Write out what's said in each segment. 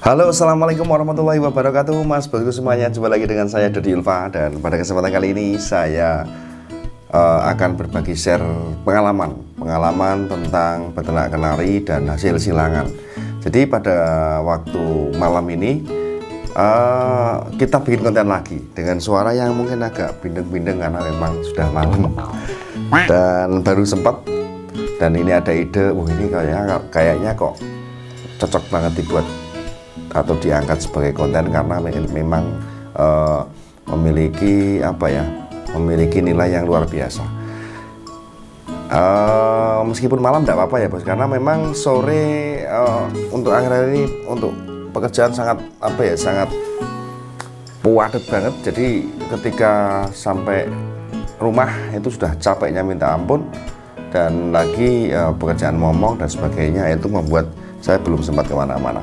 Halo, assalamualaikum warahmatullahi wabarakatuh, Mas bosku semuanya. Jumpa lagi dengan saya Dodi Ulfa, dan pada kesempatan kali ini saya akan berbagi share pengalaman tentang beternak kenari dan hasil silangan. Jadi pada waktu malam ini kita bikin konten lagi dengan suara yang mungkin agak bindeng-bindeng karena memang sudah malam dan baru sempat. Dan ini ada ide, ini kayaknya kok cocok banget dibuat atau diangkat sebagai konten karena memang memiliki memiliki nilai yang luar biasa. Meskipun malam tidak apa-apa ya bos, karena memang sore untuk akhir-akhir ini untuk pekerjaan sangat sangat padat banget. Jadi ketika sampai rumah itu sudah capeknya minta ampun, dan lagi pekerjaan momong dan sebagainya, itu membuat saya belum sempat kemana-mana.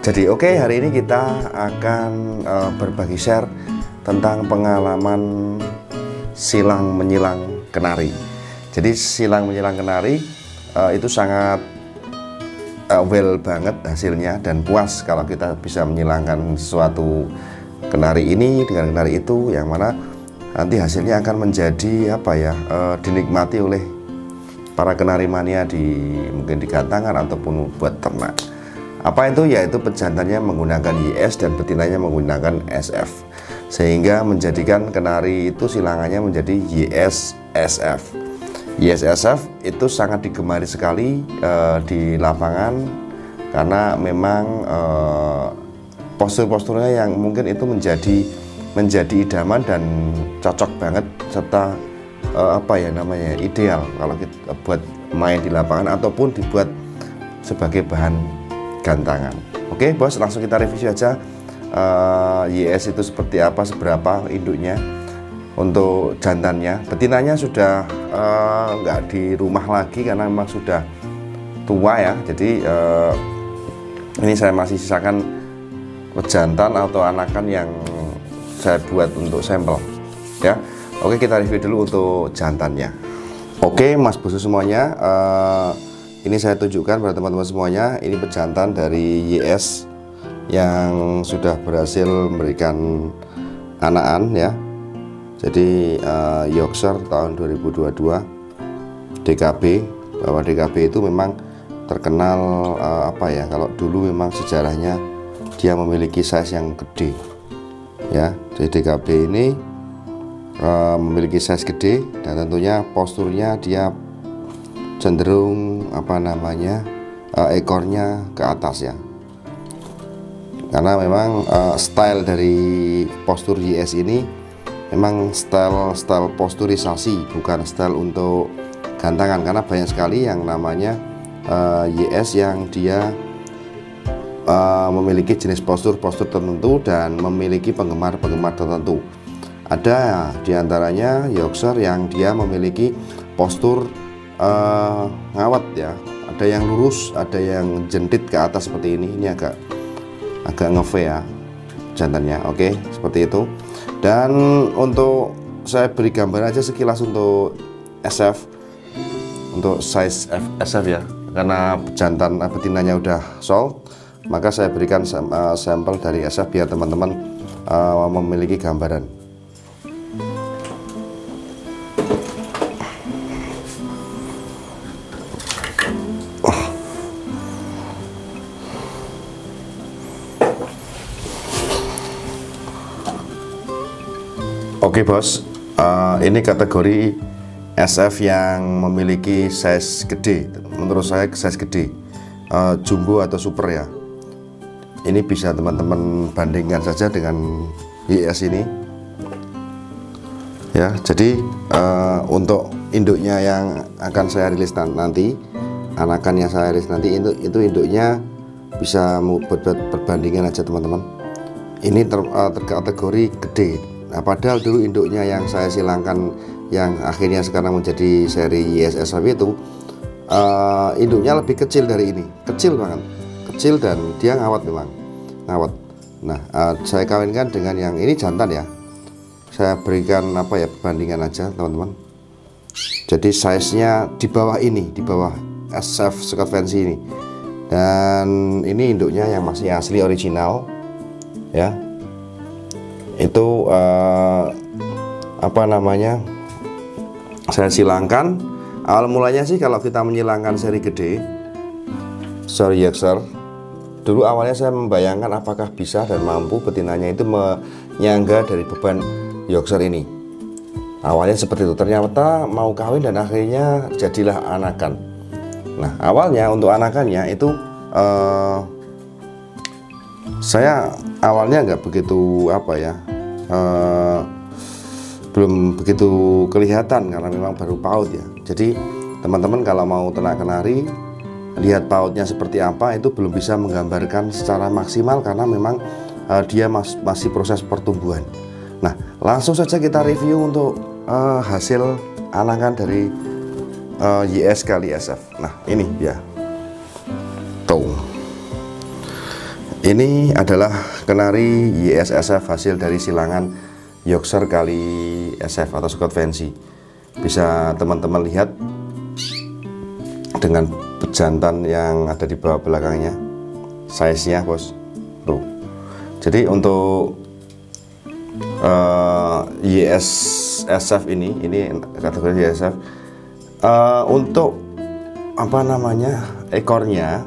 Jadi hari ini kita akan berbagi share tentang pengalaman silang menyilang kenari. Jadi silang menyilang kenari itu sangat well banget hasilnya, dan puas kalau kita bisa menyilangkan sesuatu kenari ini dengan kenari itu, yang mana nanti hasilnya akan menjadi dinikmati oleh para kenari mania mungkin di gantangan ataupun buat ternak. Apa itu? Yaitu pejantannya menggunakan YS dan betinanya menggunakan SF, sehingga menjadikan kenari itu silangannya menjadi YSSF. YSSF itu sangat digemari sekali di lapangan, karena memang postur-posturnya yang mungkin itu menjadi idaman dan cocok banget, serta ideal kalau kita buat main di lapangan ataupun dibuat sebagai bahan gantangan. Oke bos, langsung kita review aja YS itu seperti apa, seberapa induknya. Untuk jantannya, betinanya sudah nggak di rumah lagi karena memang sudah tua ya. Jadi ini saya masih sisakan jantan atau anakan yang saya buat untuk sampel ya. Oke, kita review dulu untuk jantannya. Oke mas bosku semuanya, ini saya tunjukkan pada teman-teman semuanya. Ini pejantan dari YS yang sudah berhasil memberikan anakan ya. Jadi Yorkshire tahun 2022 DKB, bahwa DKB itu memang terkenal kalau dulu memang sejarahnya dia memiliki size yang gede ya. Jadi DKB ini memiliki size gede, dan tentunya posturnya dia cenderung ekornya ke atas ya, karena memang style dari postur YS ini memang style posturisasi, bukan style untuk gantangan. Karena banyak sekali yang namanya YS yang dia memiliki jenis postur tertentu dan memiliki penggemar tertentu. Ada diantaranya Yorkshire yang dia memiliki postur ngawat ya, ada yang lurus, ada yang jentit ke atas seperti ini. Ini agak nge-V ya jantannya. Oke, seperti itu. Dan untuk saya beri gambar aja sekilas untuk SF, untuk size SF ya, karena jantan betinanya udah sold, maka saya berikan sampel dari SF biar teman-teman memiliki gambaran. Oke bos, ini kategori SF yang memiliki size gede. Menurut saya size gede, jumbo atau super ya. Ini bisa teman-teman bandingkan saja dengan YS ini ya. Jadi untuk induknya yang akan saya rilis nanti, anakan yang saya rilis nanti, itu induknya bisa berbandingan aja teman-teman. Ini terkategori gede. Nah, padahal dulu induknya yang saya silangkan, yang akhirnya sekarang menjadi seri YSSF itu, induknya lebih kecil dari ini, kecil banget, kecil, dan dia ngawat, memang ngawat. Nah, saya kawinkan dengan yang ini jantan ya. Saya berikan perbandingan aja teman-teman. Jadi size nya di bawah ini, di bawah SF Scott Fancy ini, Dan ini induknya yang masih asli original ya. Itu apa namanya, saya silangkan. Awal mulanya sih kalau kita menyilangkan seri gede, seri Yorkshire, dulu awalnya saya membayangkan apakah bisa dan mampu betinanya itu menyangga dari beban Yorkshire ini. Awalnya seperti itu, ternyata mau kawin dan akhirnya jadilah anakan. Nah, awalnya untuk anakannya itu saya awalnya nggak begitu apa ya, belum begitu kelihatan karena memang baru PAUD ya. Jadi teman-teman kalau mau ternak kenari, lihat PAUDnya seperti apa itu belum bisa menggambarkan secara maksimal karena memang dia masih proses pertumbuhan. Nah, langsung saja kita review untuk hasil anakan dari YS kali SF. Nah, ini ya. Tuh. Ini adalah kenari YSSF hasil dari silangan Yorkshire kali SF atau Scott Fancy. Bisa teman-teman lihat dengan pejantan yang ada di bawah belakangnya, size-nya bos. Tuh. Jadi untuk YSSF ini kategori YSF, untuk apa namanya, ekornya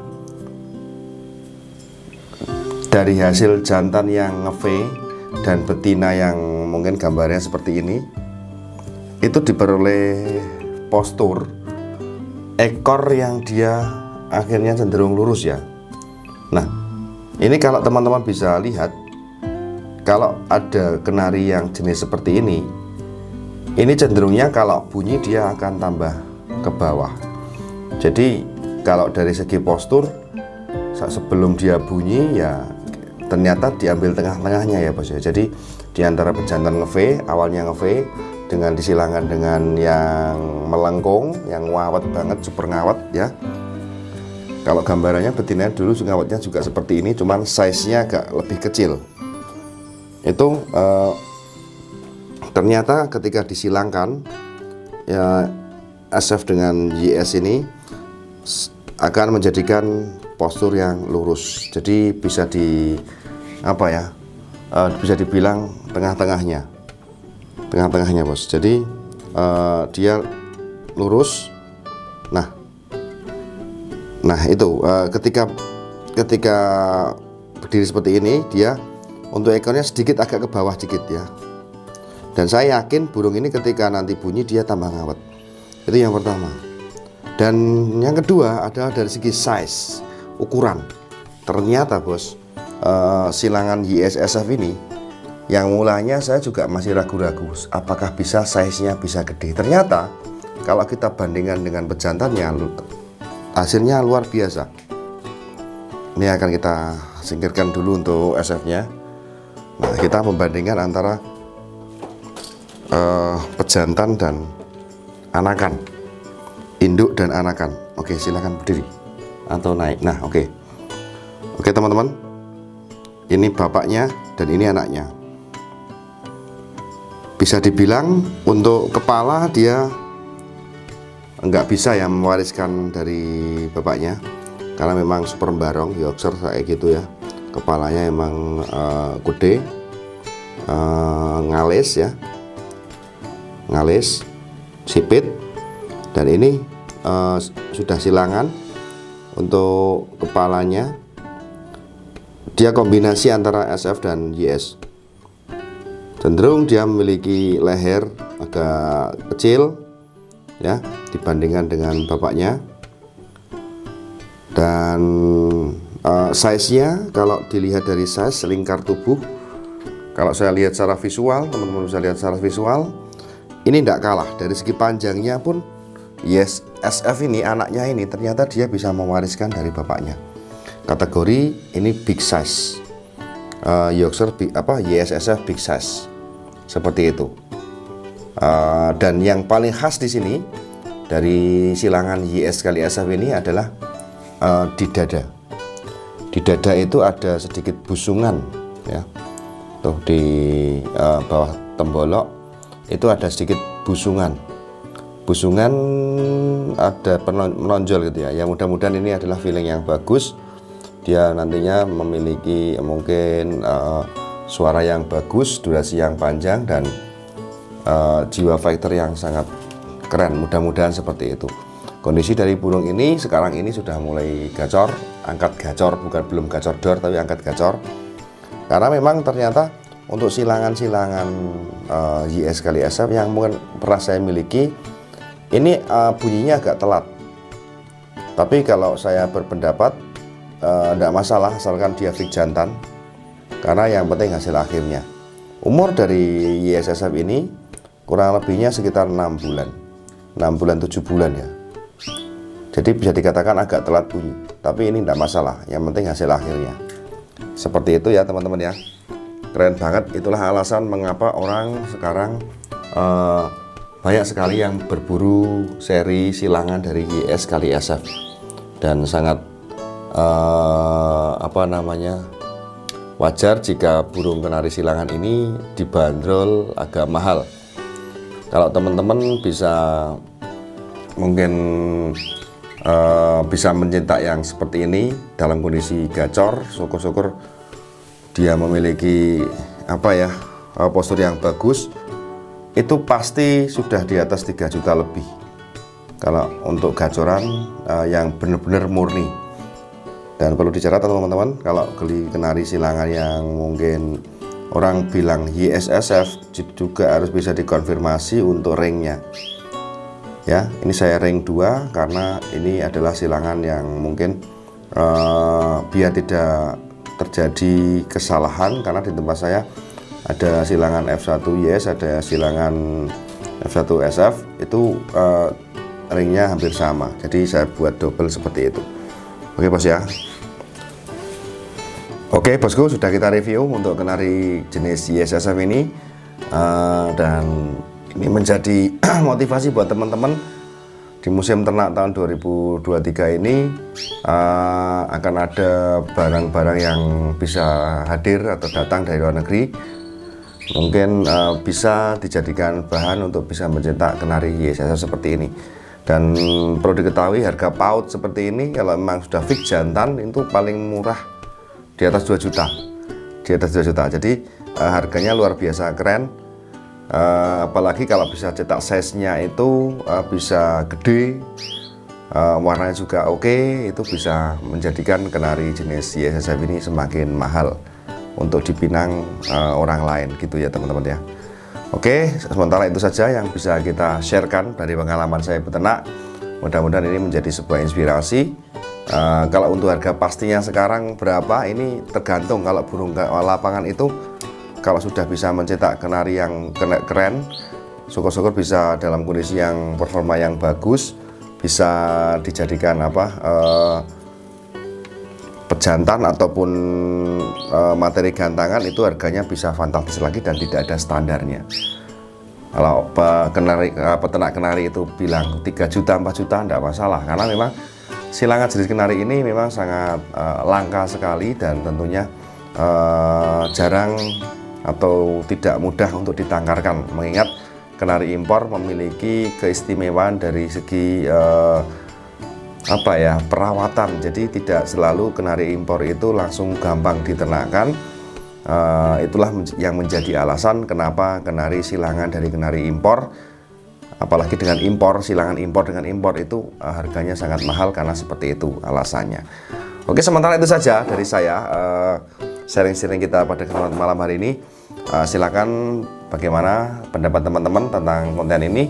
dari hasil jantan yang nge-V dan betina yang mungkin gambarnya seperti ini, itu diperoleh postur ekor yang dia akhirnya cenderung lurus ya. Nah, ini kalau teman-teman bisa lihat, kalau ada kenari yang jenis seperti ini cenderungnya kalau bunyi dia akan tambah ke bawah. Jadi kalau dari segi postur, sebelum dia bunyi ya ternyata diambil tengah-tengahnya ya bos ya. Jadi di antara pejantan nge-V, awalnya nge-V dengan disilangkan dengan yang melengkung, yang ngawet banget, super ngawet ya. Kalau gambarannya betinanya dulu ngawetnya juga seperti ini, cuman size-nya agak lebih kecil. Itu ternyata ketika disilangkan ya, SF dengan YS ini akan menjadikan postur yang lurus. Jadi bisa bisa dibilang tengah-tengahnya bos. Jadi dia lurus. Nah itu ketika berdiri seperti ini, dia untuk ekornya sedikit agak ke bawah dikit ya. Dan saya yakin burung ini ketika nanti bunyi dia tambah ngawet. Itu yang pertama. Dan yang kedua adalah dari segi size, ukuran. Ternyata bos, silangan YSSF ini yang mulanya saya juga masih ragu-ragu apakah bisa size-nya bisa gede. Ternyata kalau kita bandingkan dengan pejantannya, hasilnya luar biasa. Ini akan kita singkirkan dulu untuk SF-nya. Nah, kita membandingkan antara pejantan dan anakan, induk dan anakan. Oke, silakan berdiri atau naik. Nah, oke teman-teman, ini bapaknya dan ini anaknya. Bisa dibilang untuk kepala dia nggak bisa ya mewariskan dari bapaknya, karena memang super barong Yorkshire kayak gitu ya. Kepalanya emang gede, ngalis ya, ngalis, sipit. Dan ini sudah silangan. Untuk kepalanya dia kombinasi antara SF dan YS. Cenderung dia memiliki leher agak kecil ya dibandingkan dengan bapaknya. Dan size-nya kalau dilihat dari size lingkar tubuh, kalau saya lihat secara visual, teman-teman bisa lihat secara visual, ini tidak kalah. Dari segi panjangnya pun Yes, SF ini anaknya ini ternyata dia bisa mewariskan dari bapaknya. Kategori ini big size, Yorkshire YSSF big size, seperti itu. Dan yang paling khas di sini dari silangan YS kali SF ini adalah di dada. Di dada itu ada sedikit busungan ya. Tuh di bawah tembolok itu ada sedikit busungan. busungan ada menonjol gitu ya. Ya mudah-mudahan ini adalah feeling yang bagus. Dia nantinya memiliki mungkin suara yang bagus, durasi yang panjang, dan jiwa fighter yang sangat keren. Mudah-mudahan seperti itu. Kondisi dari burung ini sekarang ini sudah mulai gacor, angkat gacor, bukan belum gacor dor tapi angkat gacor. Karena memang ternyata untuk silangan-silangan YS kali SF yang mungkin pernah saya miliki, ini bunyinya agak telat. Tapi kalau saya berpendapat tidak masalah asalkan dia fix jantan, karena yang penting hasil akhirnya. Umur dari YSSF ini kurang lebihnya sekitar 6 bulan 7 bulan ya. Jadi bisa dikatakan agak telat bunyi, tapi ini tidak masalah, yang penting hasil akhirnya. Seperti itu ya teman-teman ya. Keren banget. Itulah alasan mengapa orang sekarang banyak sekali yang berburu seri silangan dari YS kali SF, dan sangat wajar jika burung kenari silangan ini dibanderol agak mahal. Kalau teman-teman bisa mungkin bisa mencetak yang seperti ini dalam kondisi gacor, syukur-syukur dia memiliki postur yang bagus, itu pasti sudah di atas 3 juta lebih kalau untuk gacoran yang benar-benar murni. Dan perlu dicatat teman-teman, kalau beli kenari silangan yang mungkin orang bilang YSSF juga harus bisa dikonfirmasi untuk ringnya ya. Ini saya ring 2 karena ini adalah silangan yang mungkin biar tidak terjadi kesalahan, karena di tempat saya ada silangan F1 YS, ada silangan F1 SF, itu ringnya hampir sama, jadi saya buat double seperti itu. Oke bos ya. Oke bosku, sudah kita review untuk kenari jenis YSSF ini, dan ini menjadi motivasi buat teman-teman di musim ternak tahun 2023 ini. Akan ada barang-barang yang bisa hadir atau datang dari luar negeri, mungkin bisa dijadikan bahan untuk bisa mencetak kenari YSSF seperti ini. Dan perlu diketahui harga PAUD seperti ini kalau memang sudah fix jantan itu paling murah di atas 2 juta, jadi harganya luar biasa keren. Apalagi kalau bisa cetak size-nya itu bisa gede, warnanya juga oke, itu bisa menjadikan kenari jenis YSSF ini semakin mahal untuk dipinang orang lain gitu ya teman-teman ya. Oke, sementara itu saja yang bisa kita sharekan dari pengalaman saya beternak. Mudah-mudahan ini menjadi sebuah inspirasi. Kalau untuk harga pastinya sekarang berapa, ini tergantung. Kalau burung lapangan itu kalau sudah bisa mencetak kenari yang keren, syukur-syukur bisa dalam kondisi yang performa yang bagus, bisa dijadikan pejantan ataupun materi gantangan, itu harganya bisa fantastis lagi dan tidak ada standarnya. Kalau peternak kenari itu bilang 3 juta 4 juta tidak masalah, karena memang silangan jenis kenari ini memang sangat langka sekali, dan tentunya jarang atau tidak mudah untuk ditangkarkan, mengingat kenari impor memiliki keistimewaan dari segi perawatan. Jadi tidak selalu kenari impor itu langsung gampang diternakkan. Itulah yang menjadi alasan kenapa kenari silangan dari kenari impor, apalagi dengan impor, silangan impor dengan impor itu harganya sangat mahal, karena seperti itu alasannya. Oke, sementara itu saja dari saya sharing-sharing kita pada kesempatan malam hari ini. Silakan bagaimana pendapat teman-teman tentang konten ini.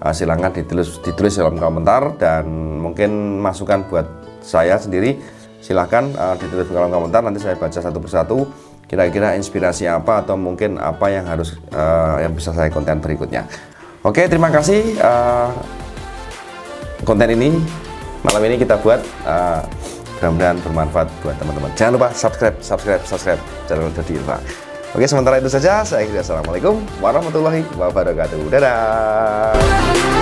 Silahkan ditulis dalam komentar, dan mungkin masukan buat saya sendiri silahkan ditulis dalam komentar. Nanti saya baca satu persatu, kira-kira inspirasi apa atau mungkin apa yang harus yang bisa saya konten berikutnya. Oke, terima kasih. Konten ini malam ini kita buat, mudah-mudahan bermanfaat buat teman-teman. Jangan lupa subscribe channel Dodi Irfan. Oke, sementara itu saja. Saya akhiri. Assalamualaikum warahmatullahi wabarakatuh. Dadah.